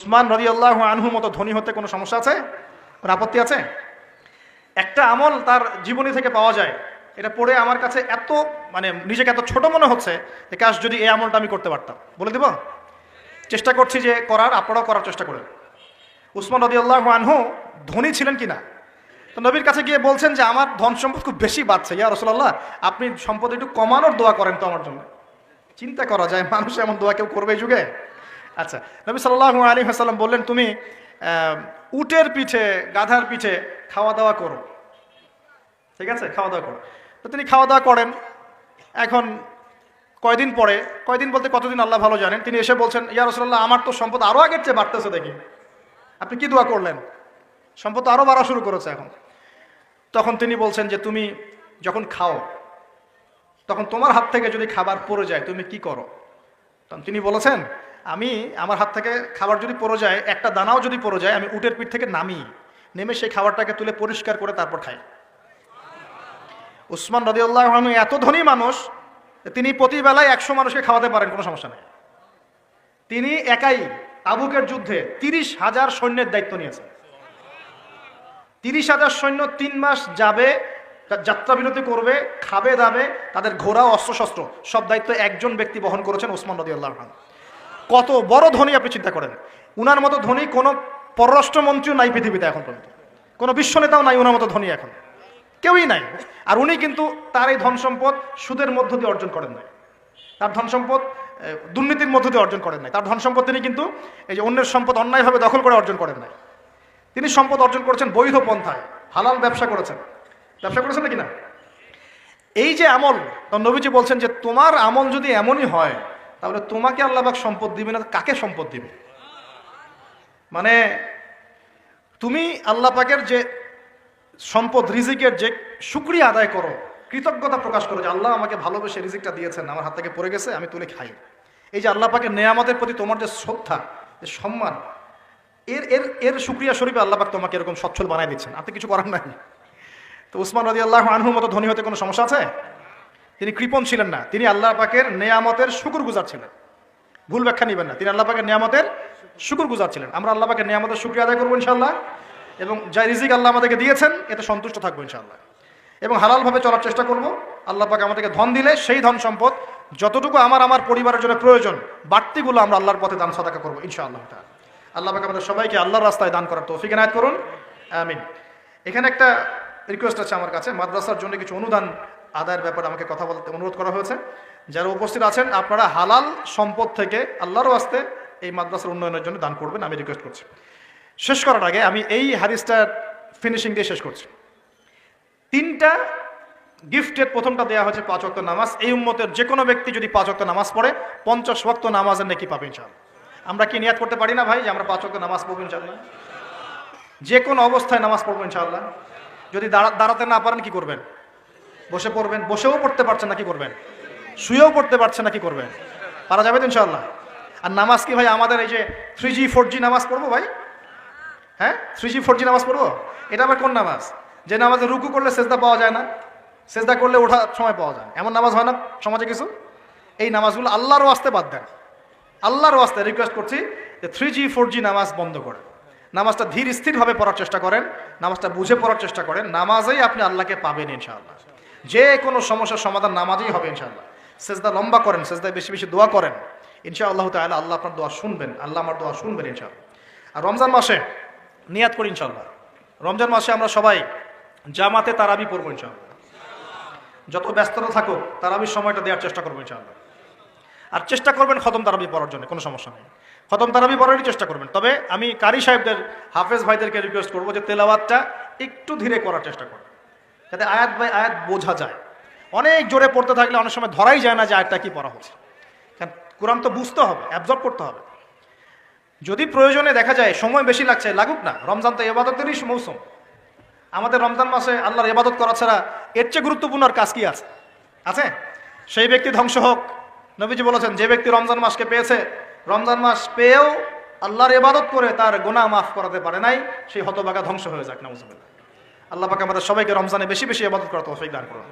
উসমান রাদিয়াল্লাহু আনহুর মতো ধনী হতে কোনো সমস্যা আছে, কোনো আপত্তি আছে? একটা আমল তার জীবনী থেকে পাওয়া যায়, এটা পড়ে আমার কাছে এত নিজেকে এত ছোট মনে হচ্ছে যে কাশ যদি এই আমলটা আমি করতে পারতাম। বলে দিব, চেষ্টা করছি যে করার, আপনারাও করার চেষ্টা করেন। উসমান রাদিয়াল্লাহু আনহু ধনী ছিলেন কিনা, তো নবীর কাছে গিয়ে বলছেন যে আমার ধন সম্পদ খুব বেশি বাড়ছে, ইয়া রাসূলুল্লাহ আপনি সম্পদ একটু কমানোর দোয়া করেন তো আমার জন্য। চিন্তা করা যায়, মানুষ এমন দোয়া কেউ করবে এই যুগে? আচ্ছা, নবী সাল্লাল্লাহু আলাইহি ওয়াসাল্লাম বললেন তুমি উটের পিঠে, গাধার পিঠে খাওয়া দাওয়া করো, ঠিক আছে, খাওয়া দাওয়া করো। তো তিনি খাওয়া দাওয়া করেন। এখন কয়দিন পরে, কয়দিন বলতে কতদিন আল্লাহ ভালো জানেন, তিনি এসে বলছেন ইয়া রাসূলুল্লাহ আমার তো সম্পদ আরো আগের চেয়ে বাড়তেছে, দেখি আপনি কি দোয়া করলেন, সম্পদ আরো বাড়া শুরু করেছে এখন। তখন তিনি বলছেন যে তুমি যখন খাও তখন তোমার হাত থেকে যদি খাবার পড়ে যায় তুমি কি করো? তখন তিনি বলেছেন আমি, আমার হাত থেকে খাবার যদি পড়ে যায়, একটা দানাও যদি পড়ে যায়, আমি উটের পিঠ থেকে নেমে সেই খাবারটাকে তুলে পরিষ্কার করে তারপর খাই। উসমান রাদিয়াল্লাহু আনহু এত ধনী মানুষ, তিনি প্রতিবেলায় 100 মানুষকে খাওয়াতে পারেন, কোনো সমস্যা নেই। তিনি একাই তাবুকের যুদ্ধে 30,000 সৈন্যের দায়িত্ব নিয়েছেন। 30,000 সৈন্য 3 মাস যাবে, যাত্রা বিরতি করবে, খাবে দাবে, তাদের ঘোড়া অস্ত্রশস্ত্র সব দায়িত্ব একজন ব্যক্তি বহন করেছেন, উসমান রাদিয়াল্লাহু আনহু। কত বড় ধনী আপনি চিন্তা করেন। উনার মতো ধনী কোনো পররাষ্ট্রমন্ত্রীও নাই পৃথিবীতে এখন পর্যন্ত, কোনো বিশ্ব নেতাও নাই উনার মতো ধনী, এখন কেউই নাই। আর উনি কিন্তু তার এই ধন সম্পদ সুদের মধ্য দিয়ে অর্জন করেন নাই, তার ধন সম্পদ দুর্নীতির মধ্য দিয়ে অর্জন করেন নাই। তার ধন সম্পদ তিনি কিন্তু এই যে অন্যের সম্পদ অন্যায়ভাবে দখল করে অর্জন করেন নাই। তিনি সম্পদ অর্জন করেছেন বৈধ পন্থায়, হালাল ব্যবসা করেছেন নাকি না? এই যে আমল, নবীজি বলছেন যে তোমার আমল যদি এমনই হয় তাহলে তোমাকে আল্লাহ পাক সম্পদ দিবে না, কাকে সম্পদ দিবে? মানে তুমি আল্লাহ পাকের যে সম্পদ, রিজিকের যে শুকরিয়া আদায় করো, কৃতজ্ঞতা প্রকাশ করো যে আল্লাহ আমাকে ভালোবেসে রিজিকটা দিয়েছেন, আমার হাত থেকে পড়ে গেছে, আমি তুলে খাই। এই যে আল্লাহ পাকের নেয়ামতের প্রতি তোমার যে শ্রদ্ধা, যে সম্মান, এর শুকরিয়া স্বরূপে আল্লাহ পাক তোমাকে এরকম সচ্ছল বানায় দিচ্ছেন, আপনি কিছু করার নাই। তো উসমান রাদিয়াল্লাহু আনহুর মতো ধনী হতে কোনো সমস্যা আছে? তিনি কৃপণ ছিলেন না, তিনি আল্লাহ পাকের নেয়ামতের শুকরগুজার ছিলেন। ভুল ব্যাখ্যা নেবেন না, তিনি আল্লাহ পাকের নেয়ামতের শুকরগুজার ছিলেন। আমরা আল্লাহ পাকের নেয়ামতের শুকরিয়া আদায় করবো ইনশাআল্লাহ, এবং যা রিজিক আল্লাহ আমাদেরকে দিয়েছেন এতে সন্তুষ্ট থাকবো ইনশাআল্লাহ, এবং হালালভাবে চলার চেষ্টা করব। আল্লাহ পাক আমাদেরকে ধন দিলে সেই ধন সম্পদ যতটুকু আমার পরিবারের জন্য প্রয়োজন, বাড়তিগুলো আমরা আল্লাহর পথে দান সাদাকা করবো ইনশাআল্লাহ। আল্লাহ পাক আমাদের সবাইকে আল্লাহর রাস্তায় দান করার তৌফিক এনায়েত করুন, আমিন। এখানে একটা রিকোয়েস্ট আছে আমার কাছে, মাদ্রাসার জন্য কিছু অনুদান আদায়ের ব্যাপারে আমাকে কথা বলতে অনুরোধ করা হয়েছে। যারা উপস্থিত আছেন আপনারা হালাল সম্পদ থেকে আল্লাহর ওয়াস্তে এই মাদ্রাসার উন্নয়নের জন্য দান করবেন, আমি রিকোয়েস্ট করছি। শেষ করার আগে আমি এই হাদিসটার ফিনিশিং দিয়ে শেষ করছি। 3টা গিফটের প্রথমটা দেওয়া হচ্ছে 5 ওয়াক্ত নামাজ। এই উম্মতের যে কোনো ব্যক্তি যদি 5 ওয়াক্ত নামাজ পড়ে 50 ওয়াক্ত নামাজের নেকি পাবে ইনশাআল্লাহ। আমরা কি নিয়াত করতে পারি না ভাই যে আমরা 5 ওয়াক্ত নামাজ পড়বো ইনশাআল্লাহ? যে কোনো অবস্থায় নামাজ পড়বো ইনশাআল্লাহ। যদি দাঁড়াতে না পারেন কি করবেন? বসে পড়বেন। বসেও পড়তে পারছেন না কি করবেন? শুয়েও পড়তে পারছেন না কি করবেন? পারা যাবে তো ইনশাআল্লাহ। আর নামাজ কি ভাই আমাদের এই যে 3G 4G নামাজ পড়বো ভাই? হ্যাঁ, 3G 4G নামাজ পড়বো? এটা আবার কোন নামাজ যে নামাজে রুকু করলে সেজদা পাওয়া যায় না, সেজদা করলে ওঠার সময় পাওয়া যায়, এমন নামাজ হয় না সমাজে কিছু? এই নামাজগুলো আল্লাহর ওয়াস্তে বাদ দেন। আল্লাহর ওয়াস্তে রিকোয়েস্ট করছি যে 3G 4G নামাজ বন্ধ করেন। নামাজটা ধীর স্থিরভাবে পড়ার চেষ্টা করেন, নামাজটা বুঝে পড়ার চেষ্টা করেন। নামাজেই আপনি আল্লাহকে পাবেন ইনশাআল্লাহ। যে কোনো সমস্যার সমাধান নামাজেই হবে ইনশাআল্লাহ। সেজদা লম্বা করেন, সেজদায় বেশি বেশি দোয়া করেন, ইনশাআল্লাহ তাআলা আল্লাহ আপনার দোয়া শুনবেন, আল্লাহ আমার দোয়া শুনবেন ইনশাআল্লাহ। আর রমজান মাসে নিয়াত করি ইনশাআল্লাহ, রমজান মাসে আমরা সবাই জামাতে তারাবি পড়বো ইনশাআল্লাহ। যত ব্যস্ততা থাকুক তারাবির সময়টা দেওয়ার চেষ্টা করবো ইনশাআল্লাহ। আর চেষ্টা করবেন খতম তারাবি পড়ার জন্য, কোনো সমস্যা নেই, খতম তারাবি পড়ারই চেষ্টা করবেন। তবে আমি কারি সাহেবদের, হাফেজ ভাইদেরকে রিকোয়েস্ট করবো যে তেলাওয়াতটা একটু ধীরে করার চেষ্টা করবেন, যাতে আয়াত বাই আয়াত বোঝা যায়। অনেক জোরে পড়তে থাকলে অনেক সময় ধরাই যায় না যে আয়াতটা কি পড়া হচ্ছে, কারণ কোরআন তো বুঝতে হবে, অ্যাবজর্ব করতে হবে। যদি প্রয়োজনে দেখা যায় সময় বেশি লাগছে, লাগুক না, রমজান তো ইবাদতেরই মৌসুম। আমাদের রমজান মাসে আল্লাহর ইবাদত করা ছাড়া এর চেয়ে গুরুত্বপূর্ণ আর কাজ কি আছে? সেই ব্যক্তি ধ্বংস হোক। নবীজি বলেছেন যে ব্যক্তি রমজান মাসকে পেয়েছে, রমজান মাস পেয়েও আল্লাহর ইবাদত করে তার গুনাহ মাফ করাতে পারে নাই, সেই হতভাগা ধ্বংস হয়ে যাক, নাউজুবিল্লাহ। আল্লাহ পাক আমাদের সবাইকে রমজানে বেশি বেশি ইবাদত করার তৌফিক দান করুন।